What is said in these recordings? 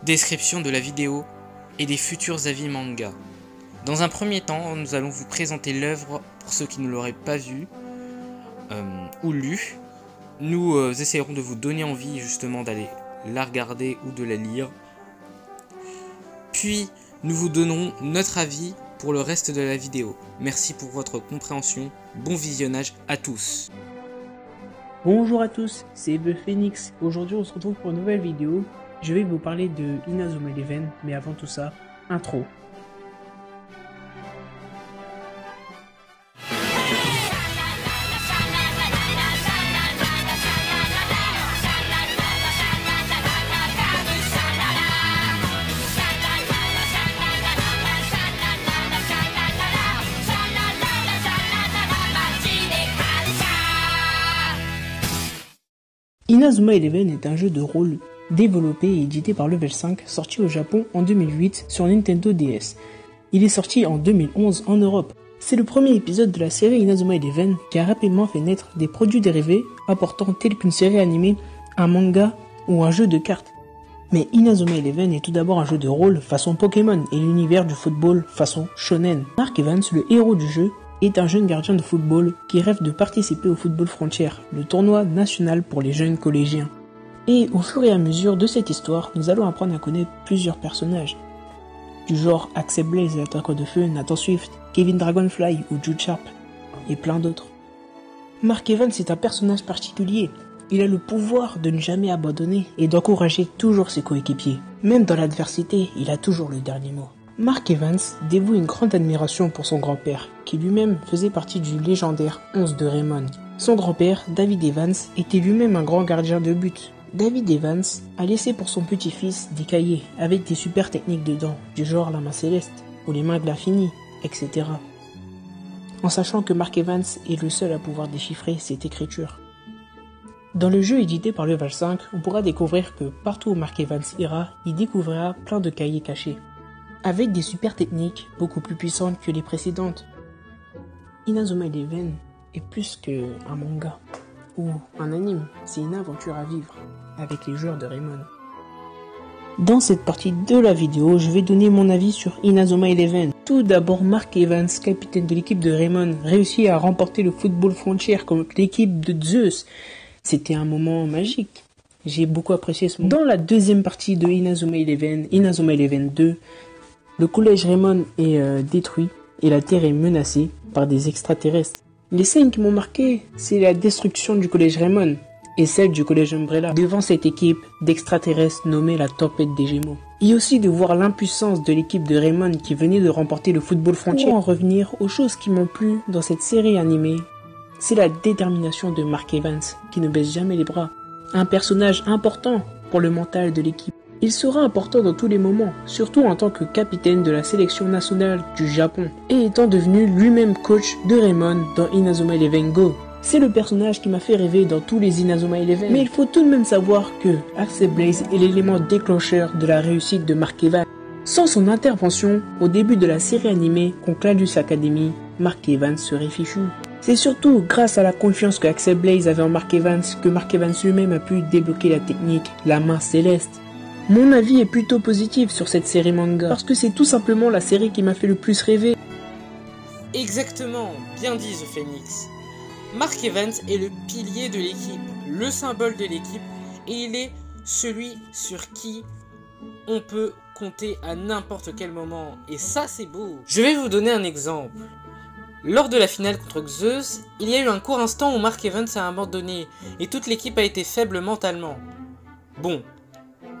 description de la vidéo et des futurs avis manga. Dans un premier temps, nous allons vous présenter l'œuvre pour ceux qui ne l'auraient pas vue ou lu. Nous essayerons de vous donner envie justement d'aller la regarder ou de la lire. Puis, nous vous donnerons notre avis pour le reste de la vidéo. Merci pour votre compréhension. Bon visionnage à tous. Bonjour à tous, c'est The Phoenix. Aujourd'hui, on se retrouve pour une nouvelle vidéo. Je vais vous parler de Inazuma Eleven, mais avant tout ça, intro. Inazuma Eleven est un jeu de rôle développé et édité par Level 5, sorti au Japon en 2008 sur Nintendo DS. Il est sorti en 2011 en Europe. C'est le premier épisode de la série Inazuma Eleven qui a rapidement fait naître des produits dérivés apportant tels qu'une série animée, un manga ou un jeu de cartes. Mais Inazuma Eleven est tout d'abord un jeu de rôle façon Pokémon et l'univers du football façon Shonen. Mark Evans, le héros du jeu, est un jeune gardien de football qui rêve de participer au Football Frontier, le tournoi national pour les jeunes collégiens. Et au fur et à mesure de cette histoire, nous allons apprendre à connaître plusieurs personnages, du genre Axel Blaze et l'attaquant de feu, Nathan Swift, Kevin Dragonfly ou Jude Sharp, et plein d'autres. Mark Evans est un personnage particulier. Il a le pouvoir de ne jamais abandonner et d'encourager toujours ses coéquipiers. Même dans l'adversité, il a toujours le dernier mot. Mark Evans dévoue une grande admiration pour son grand-père, qui lui-même faisait partie du légendaire 11 de Raymond. Son grand-père, David Evans, était lui-même un grand gardien de but. David Evans a laissé pour son petit-fils des cahiers avec des super techniques dedans, du genre la main céleste, ou les mains de l'infini, etc. En sachant que Mark Evans est le seul à pouvoir déchiffrer cette écriture. Dans le jeu édité par Level 5, on pourra découvrir que partout où Mark Evans ira, il découvrira plein de cahiers cachés, avec des super techniques beaucoup plus puissantes que les précédentes. Inazuma Eleven est plus qu'un manga ou un anime, c'est une aventure à vivre avec les joueurs de Raymond. Dans cette partie de la vidéo, je vais donner mon avis sur Inazuma Eleven. Tout d'abord, Mark Evans, capitaine de l'équipe de Raymond, réussit à remporter le Football Frontier contre l'équipe de Zeus. C'était un moment magique. J'ai beaucoup apprécié ce moment. Dans la deuxième partie de Inazuma Eleven 2, le collège Raymond est détruit et la Terre est menacée par des extraterrestres. Les scènes qui m'ont marqué, c'est la destruction du collège Raymond et celle du collège Umbrella devant cette équipe d'extraterrestres nommée la Tempête des Gémeaux. Et aussi de voir l'impuissance de l'équipe de Raymond qui venait de remporter le Football Frontier. Pour en revenir aux choses qui m'ont plu dans cette série animée, c'est la détermination de Mark Evans qui ne baisse jamais les bras. Un personnage important pour le mental de l'équipe. Il sera important dans tous les moments, surtout en tant que capitaine de la sélection nationale du Japon, et étant devenu lui-même coach de Raymond dans Inazuma Eleven Go. C'est le personnage qui m'a fait rêver dans tous les Inazuma Eleven. Mais il faut tout de même savoir que Axel Blaze est l'élément déclencheur de la réussite de Mark Evans. Sans son intervention, au début de la série animée Concladus Academy, Mark Evans serait fichu. C'est surtout grâce à la confiance que Axel Blaze avait en Mark Evans que Mark Evans lui-même a pu débloquer la technique, la main céleste. Mon avis est plutôt positif sur cette série manga, parce que c'est tout simplement la série qui m'a fait le plus rêver. Exactement, bien dit The Phoenix. Mark Evans est le pilier de l'équipe, le symbole de l'équipe, et il est celui sur qui on peut compter à n'importe quel moment, et ça c'est beau. Je vais vous donner un exemple. Lors de la finale contre Zeus, il y a eu un court instant où Mark Evans a abandonné, et toute l'équipe a été faible mentalement. Bon.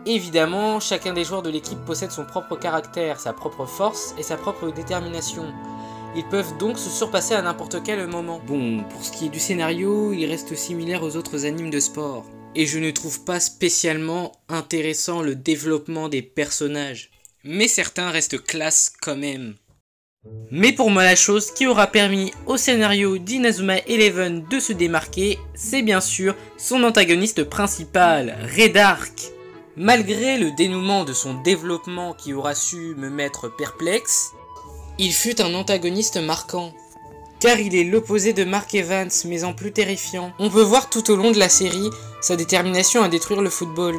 Évidemment, chacun des joueurs de l'équipe possède son propre caractère, sa propre force et sa propre détermination. Ils peuvent donc se surpasser à n'importe quel moment. Bon, pour ce qui est du scénario, il reste similaire aux autres animes de sport. Et je ne trouve pas spécialement intéressant le développement des personnages. Mais certains restent classe quand même. Mais pour moi la chose qui aura permis au scénario d'Inazuma Eleven de se démarquer, c'est bien sûr son antagoniste principal, Redark. Malgré le dénouement de son développement qui aura su me mettre perplexe, il fut un antagoniste marquant. car il est l'opposé de Mark Evans, mais en plus terrifiant. On peut voir tout au long de la série sa détermination à détruire le football.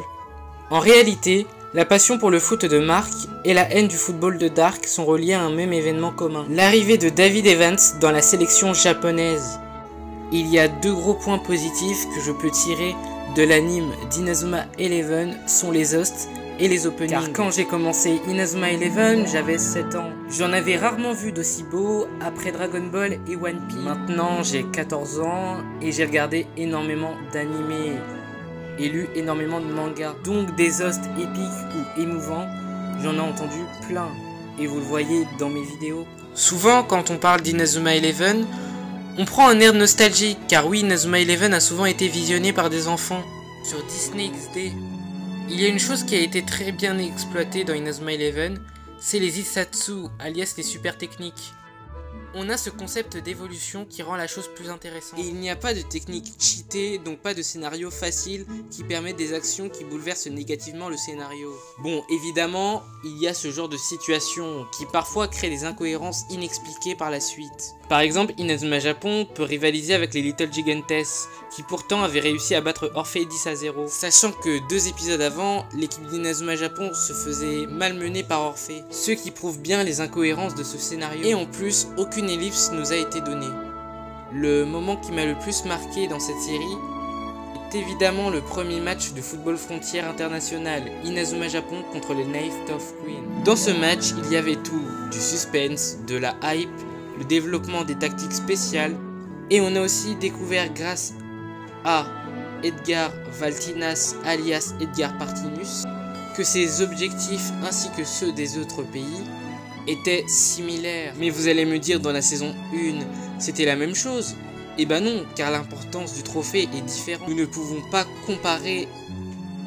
En réalité, La passion pour le foot de Mark et la haine du football de Dark sont reliés à un même événement commun. L'arrivée de David Evans dans la sélection japonaise. Il y a deux gros points positifs que je peux tirer de l'anime d'Inazuma Eleven sont les hosts et les openings. Car quand j'ai commencé Inazuma Eleven, j'avais 7 ans. J'en avais rarement vu d'aussi beau après Dragon Ball et One Piece. Maintenant j'ai 14 ans et j'ai regardé énormément d'animés et lu énormément de mangas. Donc des hosts épiques ou émouvants, j'en ai entendu plein. Et vous le voyez dans mes vidéos. Souvent quand on parle d'Inazuma Eleven, on prend un air nostalgique, car oui, Inazuma Eleven a souvent été visionné par des enfants sur Disney XD. Il y a une chose qui a été très bien exploitée dans Inazuma Eleven, c'est les Issatsu, alias les super techniques. On a ce concept d'évolution qui rend la chose plus intéressante. Et il n'y a pas de technique cheatée, donc pas de scénario facile qui permet des actions qui bouleversent négativement le scénario. Bon, évidemment, il y a ce genre de situation qui parfois crée des incohérences inexpliquées par la suite. Par exemple, Inazuma Japon peut rivaliser avec les Little Gigantes, qui pourtant avaient réussi à battre Orphée 10-0. Sachant que 2 épisodes avant, l'équipe d'Inazuma Japon se faisait malmener par Orphée. Ce qui prouve bien les incohérences de ce scénario. Et en plus, aucune ellipse nous a été donnée. Le moment qui m'a le plus marqué dans cette série est évidemment le premier match de football frontière international Inazuma Japon contre les Night of Queen. Dans ce match, il y avait tout, du suspense, de la hype, le développement des tactiques spéciales, et on a aussi découvert grâce à Edgar Valtinas alias Edgar Partinus que ses objectifs ainsi que ceux des autres pays étaient similaires. Mais vous allez me dire dans la saison 1 c'était la même chose? Eh ben non, car l'importance du trophée est différente. Nous ne pouvons pas comparer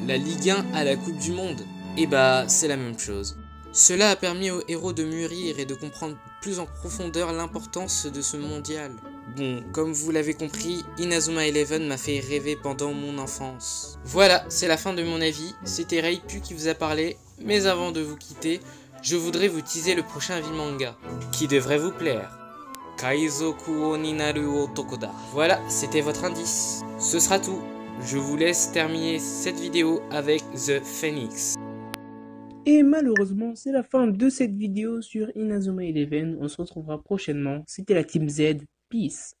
la Ligue 1 à la Coupe du Monde. Eh bah c'est la même chose. Cela a permis aux héros de mûrir et de comprendre plus en profondeur l'importance de ce mondial. Bon, comme vous l'avez compris, Inazuma Eleven m'a fait rêver pendant mon enfance. Voilà, c'est la fin de mon avis, c'était Reipu qui vous a parlé, mais avant de vous quitter, je voudrais vous teaser le prochain avis manga, qui devrait vous plaire. Kaizoku o Ninaru Otokoda. Voilà, c'était votre indice. Ce sera tout. Je vous laisse terminer cette vidéo avec The Phoenix. Et malheureusement, c'est la fin de cette vidéo sur Inazuma Eleven. On se retrouvera prochainement. C'était la Team Z. Peace.